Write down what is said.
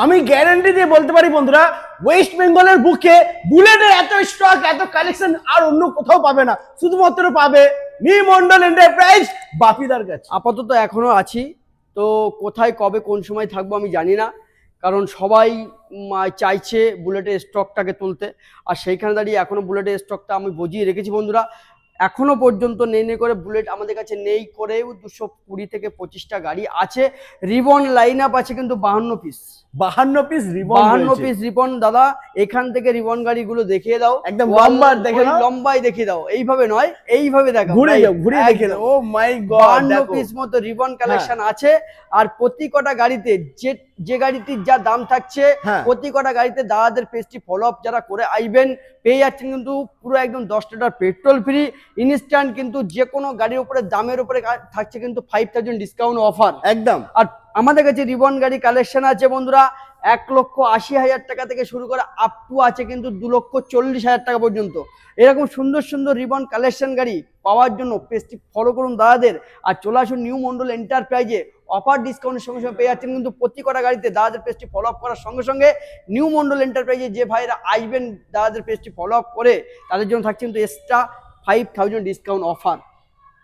আমি গ্যারান্টি দিয়ে বলতে পারি বন্ধুরা, ওয়েস্ট বেঙ্গলের বুকে বুলেটের এত স্টক, এত কালেকশন আর অন্য কোথাও পাবে না, শুধুমাত্র পাবে নিউ মন্ডল এন্টারপ্রাইজ বাপিদার কাছে। আপাতত এখনো আছি, তো কোথায় কবে কোন সময় থাকবো আমি জানি না, কারণ সবাই চাইছে বুলেটের স্টকটাকে তুলতে। আর সেইখানে দাঁড়িয়ে এখনো বুলেটের স্টকটা আমি বজিয়ে রেখেছি বন্ধুরা। এখনো পর্যন্ত নেই করে বুলেট আমাদের কাছে নেই করেও 220 থেকে 25টা গাড়ি আছে। রিবন লাইন আপ আছে কিন্তু 52 piece. 52 piece ribbon, 52 piece ribbon. দাদা এখান থেকে রিবন গাড়িগুলো দেখিয়ে দাও, একদম লম্বা দেখে নাও, লম্বাই দেখিয়ে দাও, এইভাবে নয়, এইভাবে দেখো, ঘুরে যাও, ঘুরে দেখে নাও। ও মাই গড, 52 পিস মতো রিবন কালেকশন আছে। আর প্রতি কটা গাড়িতে যে গাড়িটির যা দাম থাকছে, প্রতি কটা গাড়িতে দাদাদের পেজটি ফলো আপ যারা করে আইবেন পেয়ে যাচ্ছেন কিন্তু পুরো একদম 10 লিটার পেট্রোল ফ্রি ইনস্ট্যান্ট। কিন্তু যে কোনো গাড়ির উপরে দামের উপরে থাকছে কিন্তু 5000 ডিসকাউন্ট অফার একদম। আর আমাদের কাছে রিবন গাড়ি কালেকশন আছে বন্ধুরা 1,80,000 টাকা থেকে শুরু করে আপ টু আছে কিন্তু 2,40,000 টাকা পর্যন্ত। এরকম সুন্দর সুন্দর রিবন কালেকশন গাড়ি পাওয়ার জন্য পেজটি ফলো করুন দাদাদের, আর চলে আসুন নিউ মন্ডল এন্টারপ্রাইজে। অফার ডিসকাউন্টের সঙ্গে সঙ্গে পেয়ে যাচ্ছেন কিন্তু প্রতি কটা গাড়িতে দাদাদের পেজটি ফলো আপ করার সঙ্গে সঙ্গে নিউ মন্ডল এন্টারপ্রাইজে যে ভাইরা আসবেন দাদাদের পেজটি ফলো আপ করে তাদের জন্য থাকছে কিন্তু এক্সট্রা 5000 ডিসকাউন্ট অফার।